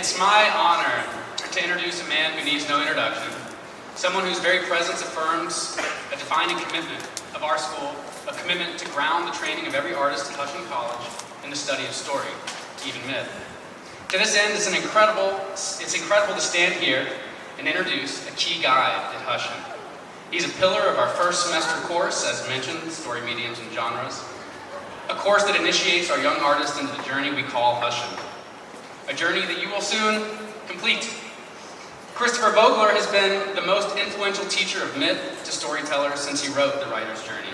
It's my honor to introduce a man who needs no introduction, someone whose very presence affirms a defining commitment of our school, a commitment to ground the training of every artist at Hussian College in the study of story, even myth. To this end, it's incredible to stand here and introduce a key guide at Hussian. He's a pillar of our first semester course, as mentioned, Story Mediums and Genres, a course that initiates our young artists into the journey we call Hussian, a journey that you will soon complete. Christopher Vogler has been the most influential teacher of myth to storytellers since he wrote The Writer's Journey,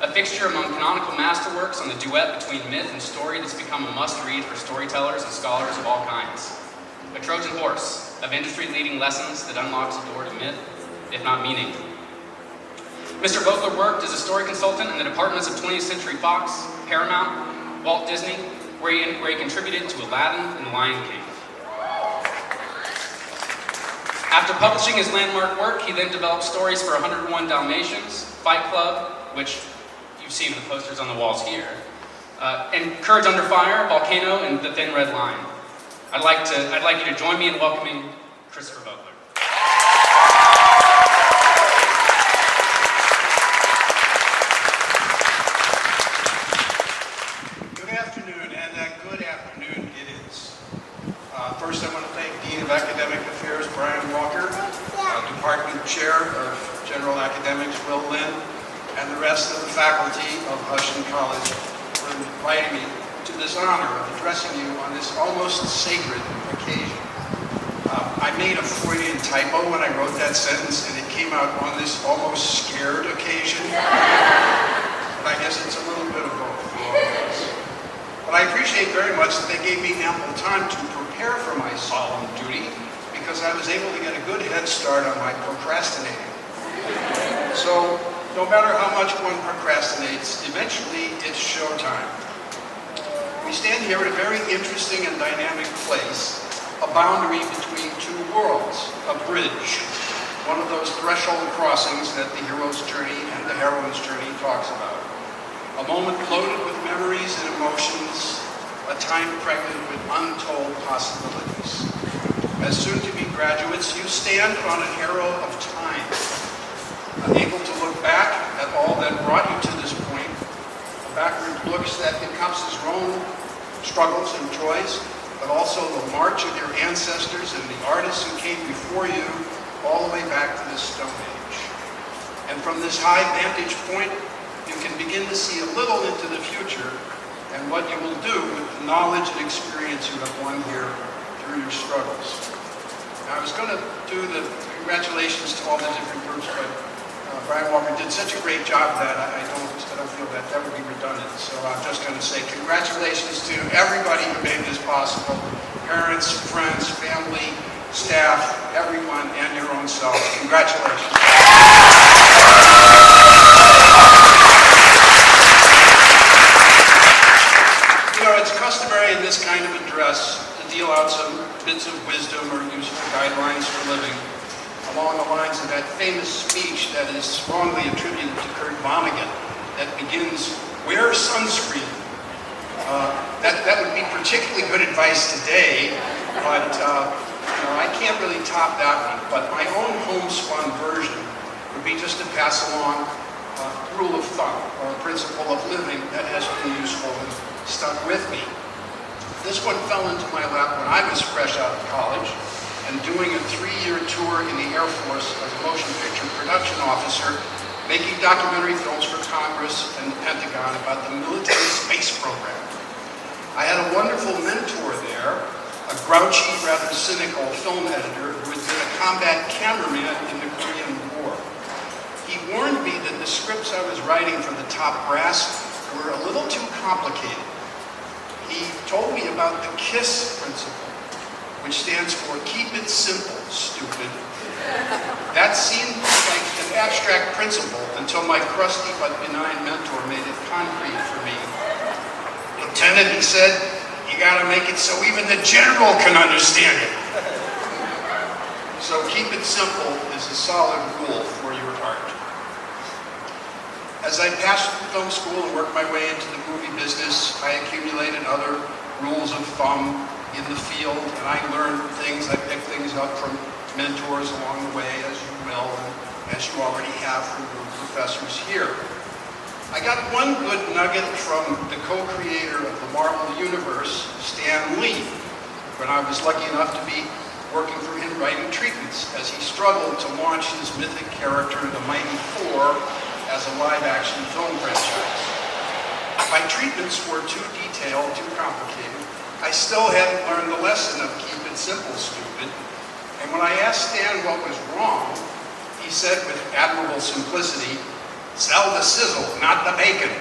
a fixture among canonical masterworks on the duet between myth and story that's become a must-read for storytellers and scholars of all kinds, a Trojan horse of industry-leading lessons that unlocks the door to myth, if not meaning. Mr. Vogler worked as a story consultant in the departments of 20th Century Fox, Paramount, Walt Disney, where he contributed to Aladdin and Lion King. After publishing his landmark work, he then developed stories for 101 Dalmatians, Fight Club, which you've seen the posters on the walls here, and Courage Under Fire, Volcano, and The Thin Red Line. I'd like you to join me in welcoming Christopher Vogler. First, I want to thank Dean of Academic Affairs, Brian Walker, Department Chair of General Academics, Will Linn, and the rest of the faculty of Hussian College for inviting me to this honor of addressing you on this almost sacred occasion. I made a Freudian typo when I wrote that sentence, and it came out on this almost scared occasion. But I guess it's a little bit of both for all of us. But I appreciate very much that they gave me ample time to prepare for my solemn duty, because I was able to get a good head start on my procrastinating. So, no matter how much one procrastinates, eventually it's showtime. We stand here at a very interesting and dynamic place, a boundary between two worlds, a bridge, one of those threshold crossings that the hero's journey and the heroine's journey talks about. A moment loaded with memories and emotions, a time pregnant with untold possibilities. As soon-to-be graduates, you stand on an arrow of time, unable to look back at all that brought you to this point, a backward look that encompasses your own struggles and joys, but also the march of your ancestors and the artists who came before you, all the way back to the Stone Age. And from this high vantage point, you can begin to see a little into the future and what you will do with the knowledge and experience you have won here through your struggles. Now, I was going to do the congratulations to all the different groups, but Brian Walker did such a great job that I don't feel that would be redundant. So I'm just going to say congratulations to everybody who made this possible. Parents, friends, family, staff, everyone, and your own selves. Congratulations. It's customary in this kind of address to deal out some bits of wisdom or useful guidelines for living along the lines of that famous speech that is strongly attributed to Kurt Vonnegut that begins, wear sunscreen. That would be particularly good advice today, but I can't really top that one. But my own homespun version would be just to pass along a rule of thumb or a principle of living that has been useful and stuck with me. This one fell into my lap when I was fresh out of college and doing a 3-year tour in the Air Force as a motion picture production officer, making documentary films for Congress and the Pentagon about the military space program. I had a wonderful mentor there, a grouchy, rather cynical film editor who had been a combat cameraman in the Korean War. He warned me that the scripts I was writing for the top brass were a little too complicated. He told me about the KISS principle, which stands for keep it simple, stupid. That seemed like an abstract principle until my crusty but benign mentor made it concrete for me. Lieutenant, he said, you gotta make it so even the general can understand it. So keep it simple is a solid rule for your art. As I passed through film school and worked my way into the movie business, I accumulated other rules of thumb in the field, and I learned things. I picked things up from mentors along the way, as you will, and as you already have from your professors here. I got one good nugget from the co-creator of the Marvel Universe, Stan Lee, when I was lucky enough to be working for him writing treatments as he struggled to launch his mythic character, the Mighty Thor, as a live-action film franchise. My treatments were too detailed, too complicated. I still hadn't learned the lesson of keep it simple, stupid. And when I asked Stan what was wrong, he said with admirable simplicity, sell the sizzle, not the bacon.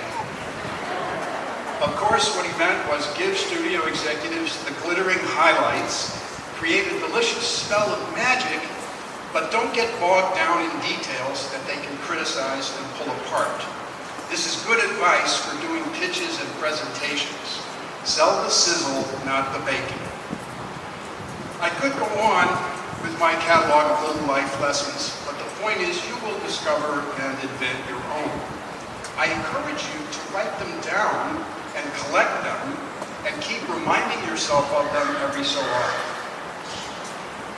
Of course, what he meant was give studio executives the glittering highlights, create a delicious spell of magic, but don't get bogged down in details that they can criticize and pull apart. This is good advice for doing pitches and presentations. Sell the sizzle, not the bacon. I could go on with my catalog of little life lessons, but the point is you will discover and invent your own. I encourage you to write them down and collect them and keep reminding yourself of them every so often.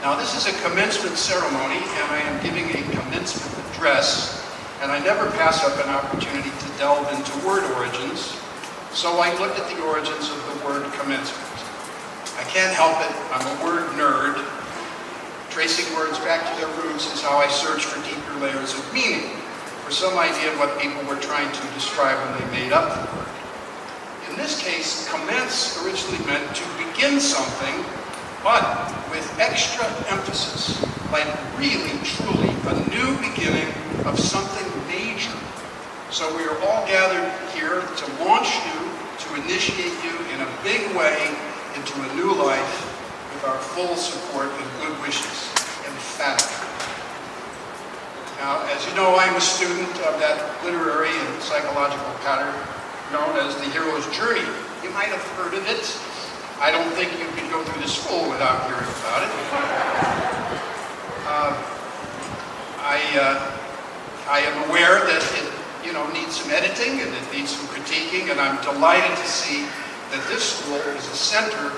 Now, this is a commencement ceremony, and I am giving a commencement address, and I never pass up an opportunity to delve into word origins, so I looked at the origins of the word commencement. I can't help it, I'm a word nerd. Tracing words back to their roots is how I search for deeper layers of meaning, for some idea of what people were trying to describe when they made up the word. In this case, commence originally meant to begin something, but with extra emphasis, like really, truly, a new beginning of something major. So we are all gathered here to launch you, to initiate you in a big way into a new life with our full support and good wishes, emphatically. Now, as you know, I'm a student of that literary and psychological pattern known as the hero's journey. You might have heard of it. I don't think you could go through the school without hearing about it. I am aware that it, needs some editing and it needs some critiquing, and I'm delighted to see that this school is a center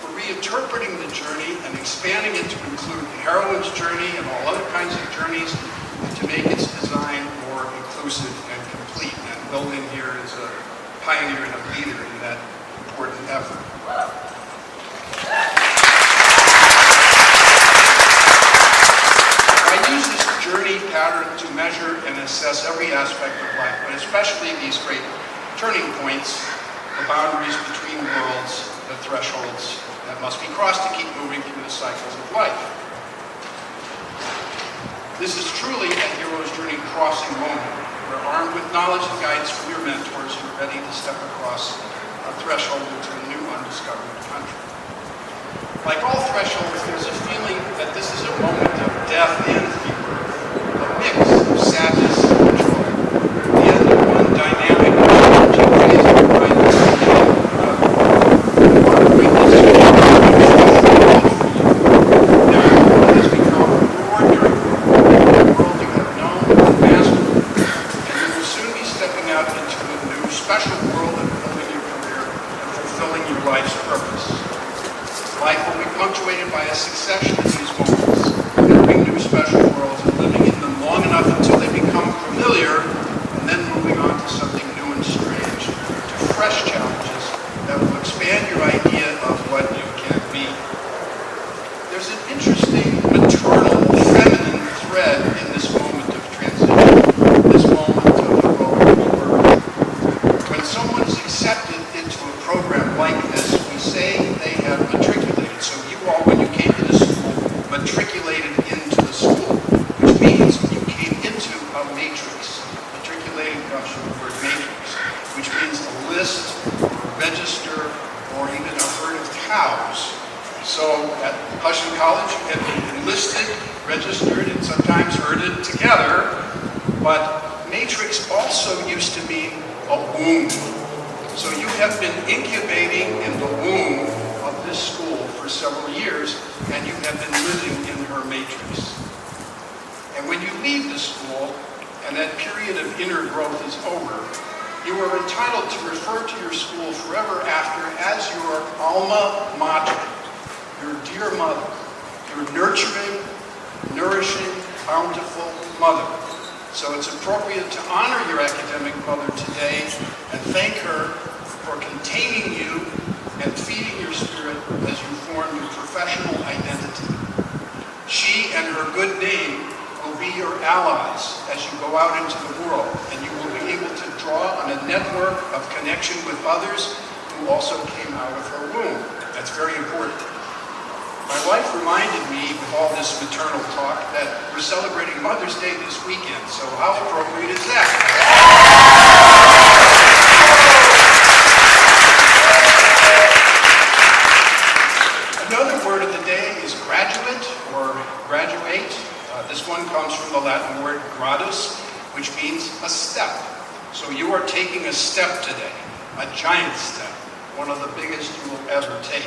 for reinterpreting the journey and expanding it to include the heroine's journey and all other kinds of journeys, and to make its design more inclusive and complete. And Will Linn here is a pioneer and a leader in that important effort. I use this journey pattern to measure and assess every aspect of life, but especially these great turning points, the boundaries between worlds, the thresholds that must be crossed to keep moving through the cycles of life. This is truly a hero's journey crossing moment. We're armed with knowledge and guidance from your mentors who are ready to step across a threshold into a new undiscovered country. Like all thresholds, there's a feeling that this is a moment of death and rebirth, a mix of sadness and joy, the end of one dynamic and challenging phase of your life is the beginning of another. Now, it has become more during the world you have known and mastered, and you will soon be stepping out into a new special world of building your career and fulfilling your life's purpose. Life will be punctuated by a succession of these moments, entering new special worlds and living in them long enough until they become familiar, and then moving on to something new and strange, to fresh challenges that will expand your idea of what you can be. There's an interesting maternal, feminine thread in this moment of transition, this moment of heroic rebirth. When someone is accepted into a program like this, we say they have matriculated. So you all, when you came to the school, matriculated into the school, which means you came into a matrix. Matriculated comes from the word matrix, which means a list, or register, or even a herd of cows. So at Hussian College, you have been enlisted, registered, and sometimes herded together, but matrix also used to mean a womb. So you have been incubating in the womb of this school for several years, and you have been living in her matrix. And when you leave the school, and that period of inner growth is over, you are entitled to refer to your school forever after as your alma mater. your dear mother, your nurturing, nourishing, bountiful mother. So it's appropriate to honor your academic mother today and thank her for containing you and feeding your spirit as you form your professional identity. She and her good name will be your allies as you go out into the world, and you will be able to draw on a network of connection with others who also came out of her womb. That's very important. My wife reminded me, with all this maternal talk, that we're celebrating Mother's Day this weekend, so how appropriate is that? Another word of the day is graduate or graduate. This one comes from the Latin word gradus, which means a step. So you are taking a step today, a giant step, one of the biggest you will ever take.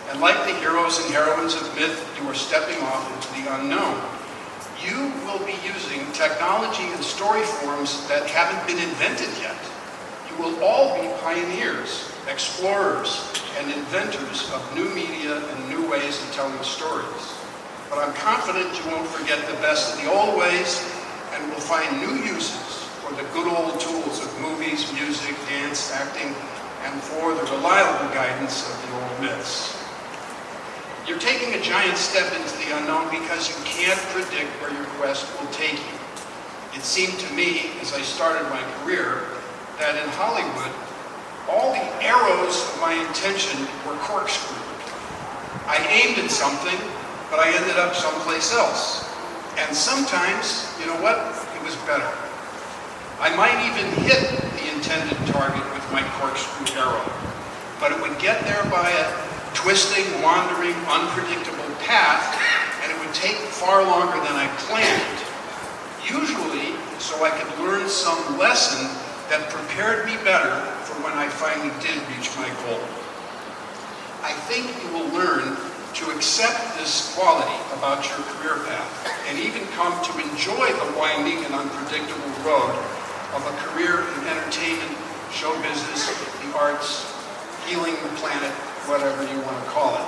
And like the heroes and heroines of myth, you are stepping off into the unknown. You will be using technology and story forms that haven't been invented yet. You will all be pioneers, explorers, and inventors of new media and new ways of telling stories. But I'm confident you won't forget the best of the old ways and will find new uses for the good old tools of movies, music, dance, acting, and for the reliable guidance of the old myths. You're taking a giant step into the unknown because you can't predict where your quest will take you. It seemed to me, as I started my career, that in Hollywood, all the arrows of my intention were corkscrewed. I aimed at something, but I ended up someplace else. And sometimes, you know what? It was better. I might even hit the intended target with my corkscrew arrow, but it would get there by a twisting, wandering, unpredictable path, and it would take far longer than I planned. Usually, so I could learn some lesson that prepared me better for when I finally did reach my goal. I think you will learn to accept this quality about your career path and even come to enjoy the winding and unpredictable road of a career in entertainment, show business, the arts, healing the planet, whatever you want to call it.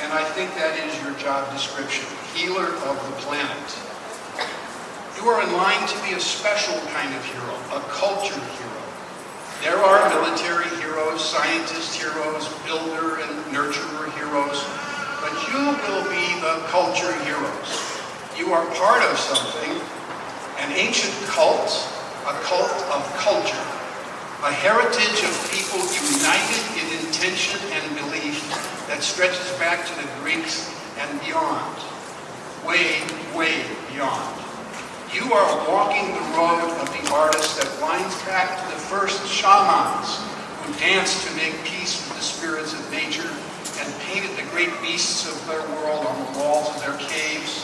And I think that is your job description, healer of the planet. You are in line to be a special kind of hero, a culture hero. There are military heroes, scientist heroes, builder and nurturer heroes, but you will be the culture heroes. You are part of something, an ancient cult, a cult of culture, a heritage of people united in intention and belief that stretches back to the Greeks and beyond, way, way beyond. You are walking the road of the artist that winds back to the first shamans who danced to make peace with the spirits of nature and painted the great beasts of their world on the walls of their caves,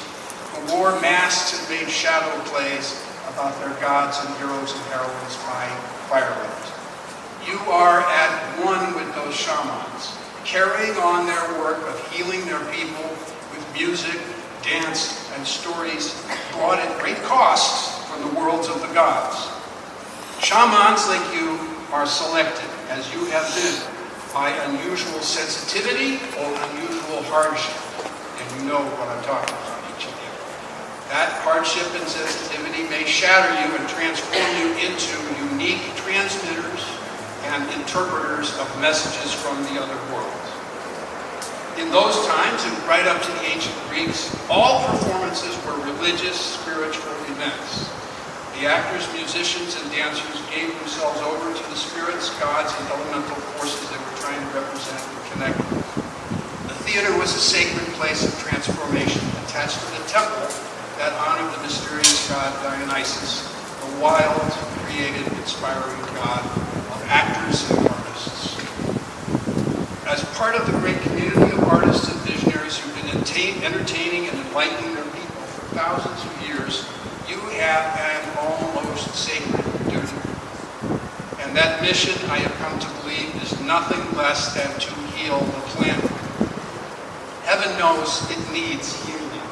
who wore masks and made shadow plays about their gods and heroes and heroines by firelight. You are at one with those shamans, carrying on their work of healing their people with music, dance, and stories brought at great costs from the worlds of the gods. Shamans like you are selected, as you have been, by unusual sensitivity or unusual hardship. And you know what I'm talking about, each of you. That hardship and sensitivity may shatter you and transform you into unique transmitters and interpreters of messages from the other world. In those times, and right up to the ancient Greeks, all performances were religious, spiritual events. The actors, musicians, and dancers gave themselves over to the spirits, gods, and elemental forces they were trying to represent and connect with. The theater was a sacred place of transformation, attached to the temple that honored the mysterious god Dionysus, the wild, creative, inspiring god of actors and artists. As part of the great community of artists and visionaries who've been entertaining and enlightening their people for thousands of years, you have an almost sacred duty. And that mission, I have come to believe, is nothing less than to heal the planet. Heaven knows it needs healing.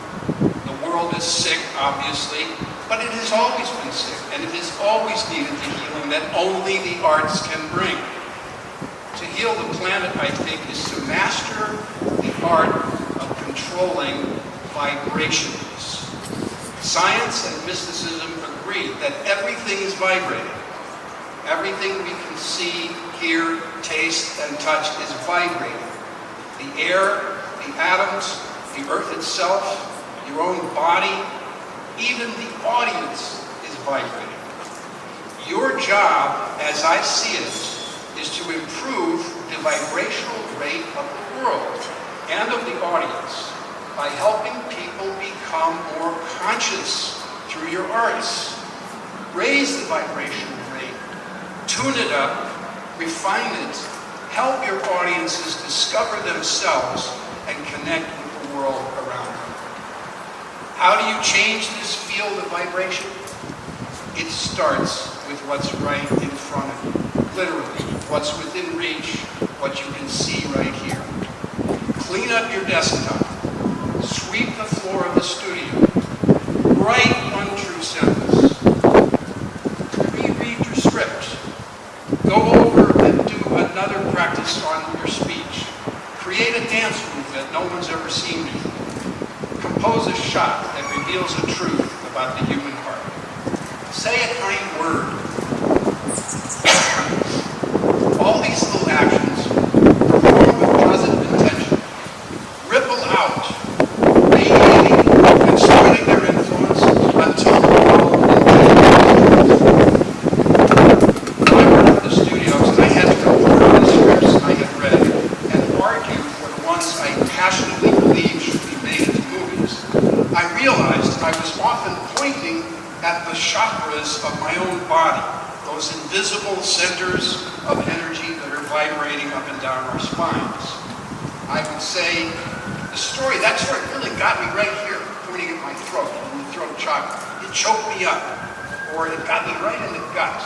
The world is sick, obviously, but it has always been sick, and it has always needed the healing that only the arts can bring. To heal the planet, I think, is to master the art of controlling vibrations. Science and mysticism agree that everything is vibrating. Everything we can see, hear, taste, and touch is vibrating. The air, the atoms, the earth itself, your own body, even the audience is vibrating. Your job, as I see it, is to improve the vibrational rate of the world and of the audience by helping people become more conscious through your arts. Raise the vibrational rate, tune it up, refine it, help your audiences discover themselves and connect with the world around them. How do you change this field of vibration? It starts with what's right in front of you, literally, what's within reach, what you can see right here. Clean up your desktop, sweep the floor of the studio, write one true sentence, reread your script, go over and do another practice on your speech, create a dance move that no one's ever seen before, compose a shot that reveals a truth about the human heart. Say a kind word. All these little actions performed with positive intention ripple out, radiating and spreading their influence until the world I worked at the studios and I had to report on the scripts I had read and argue for the ones I passionately believed should be made into movies. I realized I was often pointing at the chakras of my own body, those invisible centers of energy that are vibrating up and down our spines. I would say, the story really got me right here, pointing at my throat, in the throat chakra. It choked me up, or it got me right in the gut.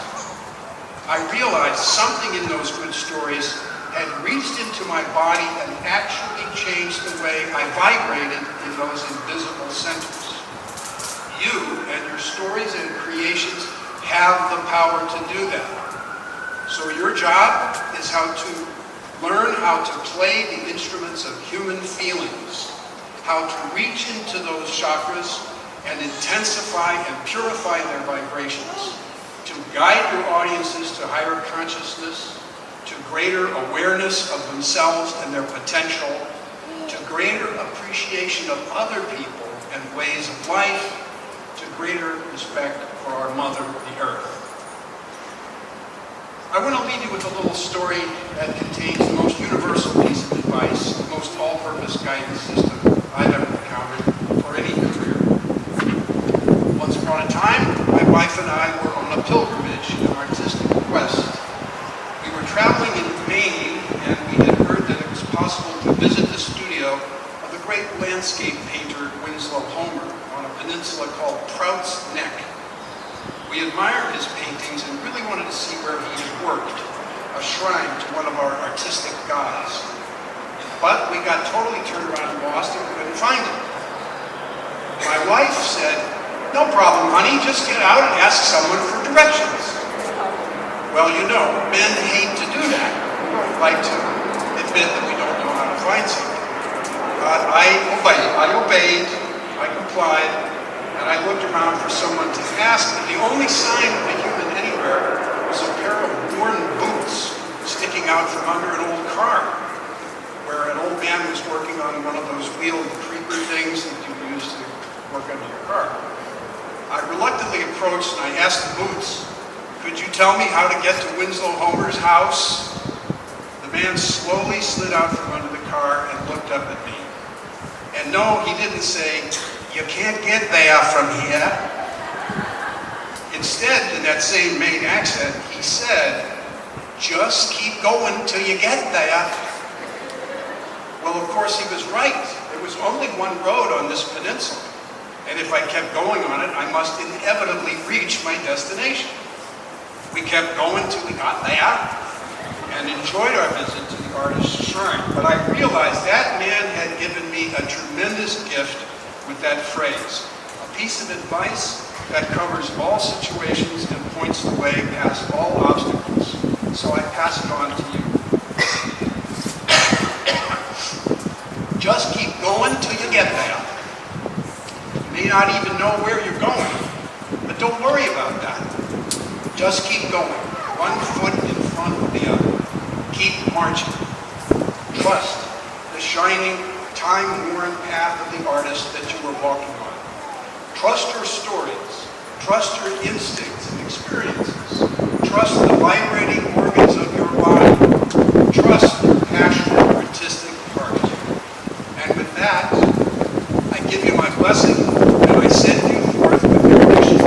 I realized something in those good stories had reached into my body and actually changed the way I vibrated in those invisible centers. You and your stories and creations have the power to do that. So your job is to learn how to play the instruments of human feelings, how to reach into those chakras and intensify and purify their vibrations, to guide your audiences to higher consciousness, to greater awareness of themselves and their potential, to greater appreciation of other people and ways of life, to greater respect for our mother, the earth. I want to leave you with a little story that contains the most universal piece of advice, the most all-purpose guidance system I've ever encountered for any career. Once upon a time, my wife and I were on a pilgrimage, an artistic quest. We were traveling in Maine, and we had heard that it was possible to visit the studio of the great landscape painter Winslow Homer on a peninsula called Prout's Neck. We admired his paintings and really wanted to see where he had worked, a shrine to one of our artistic gods. But we got totally turned around and lost and we couldn't find him. My wife said, "No problem, honey, just get out and ask someone for directions." Well, you know, men hate to do that. We don't like to admit that we don't know how to find something. But I obeyed, I complied, and I looked around for someone to ask, and the only sign of a human anywhere was a pair of worn boots sticking out from under an old car, where an old man was working on one of those wheeled creeper things that you use to work under your car. I reluctantly approached and I asked the boots, "Could you tell me how to get to Winslow Homer's house?" The man slowly slid out from under the car and looked up at me. And no, he didn't say, "You can't get there from here." Instead, in that same Maine accent, he said, "Just keep going till you get there." Well, of course, he was right. There was only one road on this peninsula. And if I kept going on it, I must inevitably reach my destination. We kept going till we got there and enjoyed our visit to the artist's shrine. But I realized that man had given me a tremendous gift with that phrase, a piece of advice that covers all situations and points the way past all obstacles. So I pass it on to you. Just keep going till you get there. You may not even know where you're going, but don't worry about that. Just keep going, one foot in front of the other. Keep marching. Trust the shining, time-worn path of the artist that you were walking on. Trust your stories. Trust your instincts and experiences. Trust the vibrating organs of your body. Trust your passionate artistic heart. And with that, I give you my blessing, and I send you forth with your mission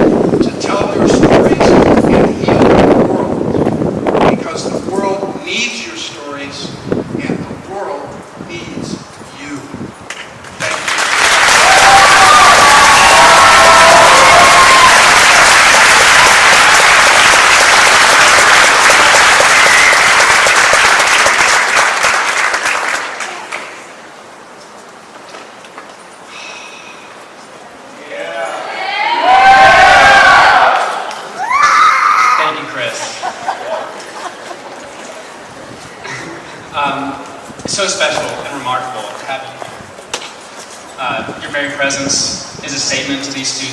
to tell your stories and heal the world. Because the world needs your stories, and the world needs you. Thank you. Thank you, Chris. It's so special and remarkable to have you. Your very presence is a statement to these students.